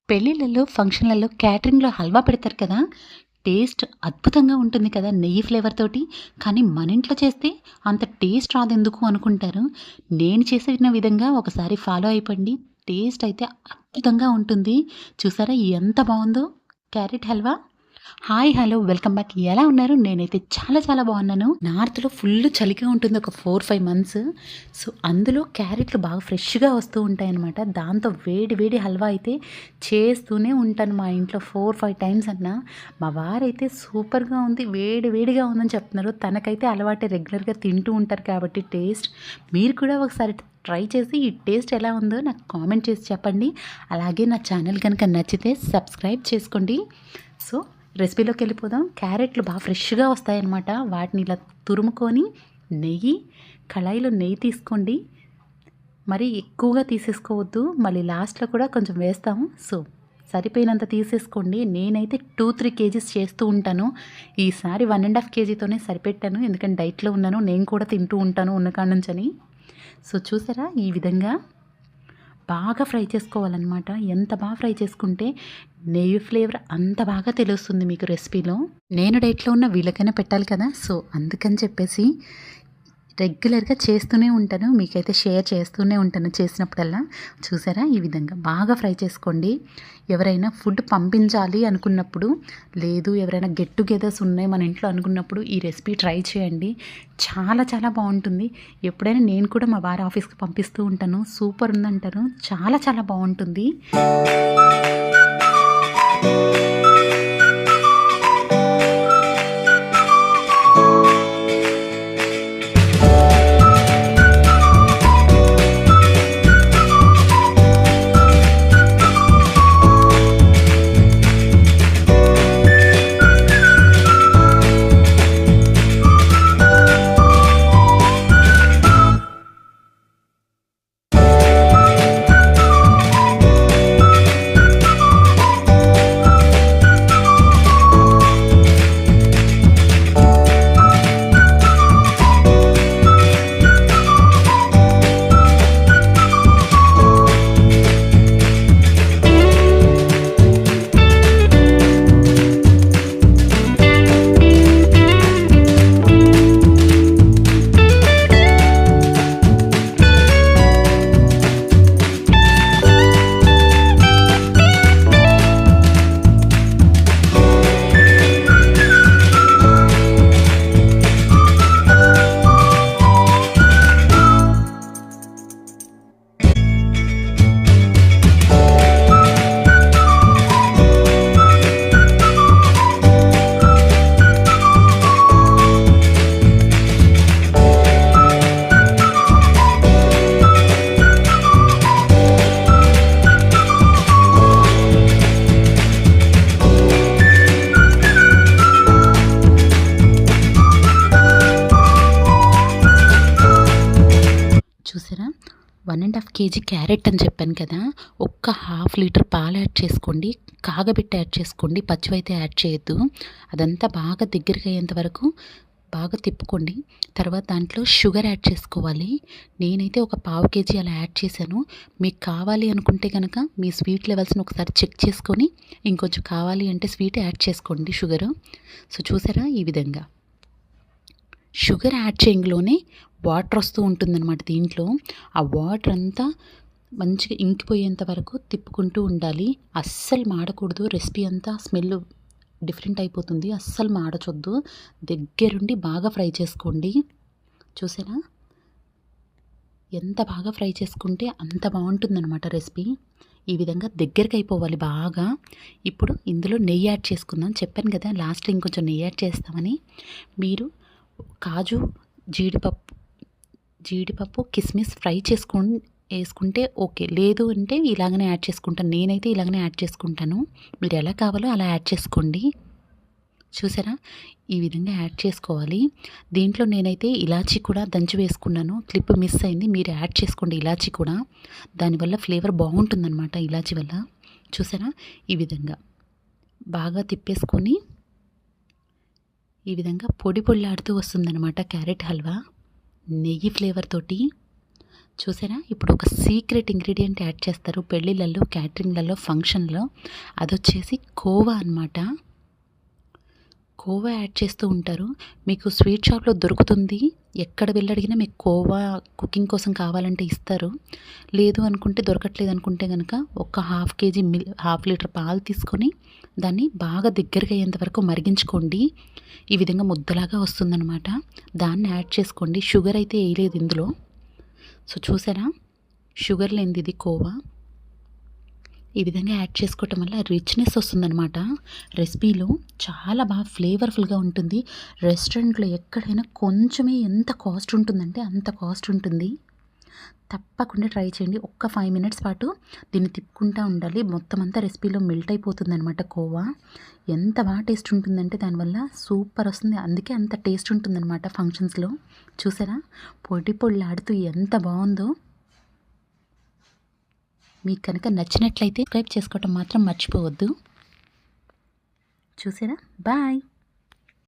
పెళ్ళిళ్ళలో, ఫంక్షన్‌లలో, క్యాటరింగ్‌లో హల్వా పెడతారు కదా! టేస్ట్ అద్భుతంగా ఉంటుంది కదా! నెయ్యి ఫ్లేవర్ తోటి. కానీ మన ఇంట్లో చేస్తే అంత టేస్ట్ రాదెందుకు అనుకుంటారు. నేను చేసిన విధంగా ఒకసారి ఫాలో అయిపోండి. టేస్ట్ అయితే అద్భుతంగా ఉంటుంది. చూసారా ఎంత బావుందో carrot halwa. Hi! Hello! Welcome back. ఎలా ఉన్నారు? నేనైతే చాలా చాలా బాగున్నాను. నార్త్‌లో ఫుల్ చలిగా ఉంటుంది ఒక 4, 5 మంత్స్. సో, అందులో క్యారెట్లు బాగా ఫ్రెష్‌గా వస్తూ ఉంటాయన్నమాట. దాంతో వేడి వేడి హల్వా అయితే చేస్తూనే ఉంటాను మా ఇంట్లో 4, 5 టైమ్స్ అన్నా. మా వారైతే సూపర్‌గా ఉంది, వేడి వేడిగా ఉందని చెప్తున్నారు. తనకైతే అలవాటే, రెగ్యులర్‌గా తింటూ ఉంటారు కాబట్టి టేస్ట్. మీరు కూడా ఒకసారి ట్రై చేసి ఈ టేస్ట్ ఎలా ఉందో నాకు కామెంట్ చేసి చెప్పండి. అలాగే నా ఛానల్ కనుక నచ్చితే సబ్స్క్రైబ్ చేసుకోండి. సో, రెసిపీలోకి వెళ్ళిపోదాం. క్యారెట్లు బాగా ఫ్రెష్‌గా వస్తాయన్నమాట. వాటిని ఇలా తురుముకొని నెయ్యి, కళాయిలో నెయ్యి తీసుకోండి. మరి ఎక్కువగా తీసేసుకోవద్దు. మళ్ళీ లాస్ట్‌లో కూడా కొంచెం వేస్తాము. సో, సరిపోయినంత తీసేసుకోండి. నేనైతే 2, 3 కేజీస్ చేస్తూ ఉంటాను. ఈసారి 1 ½ కేజీతోనే సరిపెట్టాను. ఎందుకంటే డైట్‌లో ఉన్నాను. నేను కూడా తింటూ ఉంటాను ఉన్న కాడ నుంచని. సో, చూసారా ఈ విధంగా బాగా ఫ్రై చేసుకోవాలన్నమాట. ఎంత బాగా ఫ్రై చేసుకుంటే నెయ్యి ఫ్లేవర్ అంత బాగా తెలుస్తుంది మీకు రెసిపీలో. నేను డైట్‌లో ఉన్న వీళ్ళకైనా పెట్టాలి కదా! సో, అందుకని చెప్పేసి రెగ్యులర్‌గా చేస్తూనే ఉంటాను. మీకైతే షేర్ చేస్తూనే ఉంటాను చేసినప్పుడల్లా. చూసారా ఈ విధంగా బాగా ఫ్రై చేసుకోండి. ఎవరైనా ఫుడ్ పంపించాలి అనుకున్నప్పుడు, లేదు ఎవరైనా గెట్ టుగెదర్స్ ఉన్నాయి మన ఇంట్లో అనుకున్నప్పుడు ఈ రెసిపీ ట్రై చేయండి. చాలా చాలా బాగుంటుంది. ఎప్పుడైనా నేను కూడా మా వారి ఆఫీస్‌కి పంపిస్తూ ఉంటాను. సూపర్ ఉందంటారు. చాలా చాలా బాగుంటుంది. చూసారా 1 ½ కేజీ క్యారెట్ అని చెప్పాను కదా! ఒక్క హాఫ్ లీటర్ పాలు యాడ్ చేసుకోండి. కాగబెట్టి యాడ్ చేసుకోండి. పచ్చివైతే యాడ్ చేయొద్దు. అదంతా బాగా దగ్గరికి అయ్యేంత వరకు బాగా తిప్పుకోండి. తర్వాత దాంట్లో షుగర్ యాడ్ చేసుకోవాలి. నేనైతే ఒక పావు కేజీ అలా యాడ్ చేశాను. మీకు కావాలి అనుకుంటే కనుక మీ స్వీట్ లెవెల్స్ని ఒకసారి చెక్ చేసుకొని ఇంకొంచెం కావాలి అంటే స్వీట్ యాడ్ చేసుకోండి షుగరు. సో, చూసారా ఈ విధంగా షుగర్ యాడ్ చేయంలోనే వాటర్ వస్తూ ఉంటుందన్నమాట దీంట్లో. ఆ వాటర్ అంతా మంచిగా ఇంకిపోయేంత వరకు తిప్పుకుంటూ ఉండాలి. అస్సలు మాడకూడదు. రెసిపీ అంతా స్మెల్ డిఫరెంట్ అయిపోతుంది. అస్సలు మాడచొద్దు. దగ్గరుండి బాగా ఫ్రై చేసుకోండి. చూసారా ఎంత బాగా ఫ్రై చేసుకుంటే అంత బాగుంటుందన్నమాట రెసిపీ. ఈ విధంగా దగ్గరికి అయిపోవాలి బాగా. ఇప్పుడు ఇందులో నెయ్యి యాడ్ చేసుకుందాం. చెప్పాను కదా లాస్ట్లో ఇంకొంచెం నెయ్యి యాడ్ చేస్తామని. మీరు కాజు, జీడిపప్పు, కిస్మిస్ ఫ్రై వేసుకుంటే ఓకే. లేదు అంటే ఇలాగనే యాడ్ చేసుకుంటాను. నేనైతే ఇలాగనే యాడ్ చేసుకుంటాను. మీరు ఎలా కావాలో అలా యాడ్ చేసుకోండి. చూసారా ఈ విధంగా యాడ్ చేసుకోవాలి. దీంట్లో నేనైతే ఇలాచీ కూడా దంచి వేసుకున్నాను. క్లిప్ మిస్ అయింది. మీరు యాడ్ చేసుకోండి ఇలాచీ కూడా. దానివల్ల ఫ్లేవర్ బాగుంటుందన్నమాట ఇలాచీ వల్ల. చూసారా ఈ విధంగా బాగా తిప్పేసుకొని ఈ విధంగా పొడి పొడిలాడుతూ వస్తుందన్నమాట క్యారెట్ హల్వా నెయ్యి ఫ్లేవర్ తోటి. చూసారా? ఇప్పుడు ఒక సీక్రెట్ ఇంగ్రీడియంట్ యాడ్ చేస్తారు పెళ్ళిళ్ళల్లో, క్యాటరింగ్‌లలో, ఫంక్షన్‌లో. అదొచ్చేసి కోవా అనమాట. కోవా యాడ్ చేస్తూ ఉంటారు. మీకు స్వీట్ షాప్‌లో దొరుకుతుంది. ఎక్కడ వెళ్లి అడిగినా మీకు కోవా కుకింగ్ కోసం కావాలంటే ఇస్తారు. లేదు అనుకుంటే దొరకట్లేదు అనుకుంటే గనక ఒక హాఫ్ కేజీ హాఫ్ లీటర్ పాలు తీసుకొని దాన్ని బాగా దగ్గరగా అయ్యేంత వరకు మరిగించుకోండి. ఈ విధంగా ముద్దలాగా వస్తుందనమాట. దాన్ని యాడ్ చేసుకోండి. షుగర్ అయితే ఎయలేదు ఇందులో. సో చూసారా? షుగర్ లేనిది ఇది కోవా. ఈ విధంగా యాడ్ చేసుకోవటం వల్ల రిచ్‌నెస్ వస్తుందనమాట. రెసిపీలో చాలా బాగా ఫ్లేవర్‌ఫుల్‌గా ఉంటుంది. రెస్టారెంట్‌లో ఎక్కడైనా కొంచెమే ఎంత కాస్ట్ ఉంటుందంటే అంత కాస్ట్ ఉంటుంది. తప్పకుండా ట్రై చేయండి. ఒక్క 5 మినిట్స్ పాటు దీన్ని తిప్పుకుంటా ఉండాలి. మొత్తం అంతా రెసిపీలో మెల్ట్ అయిపోతుందనమాట కోవా. ఎంత బాగా టేస్ట్ ఉంటుందంటే దానివల్ల సూపర్ వస్తుంది. అందుకే అంత టేస్ట్ ఉంటుందనమాట ఫంక్షన్స్‌లో. చూసారా? పొడి పొడిలాడుతూ ఎంత బావుందో. మీకు కనుక నచ్చినట్లయితే సబ్స్క్రైబ్ చేసుకోవటం మాత్రం మర్చిపోవద్దు. చూసారా? బాయ్.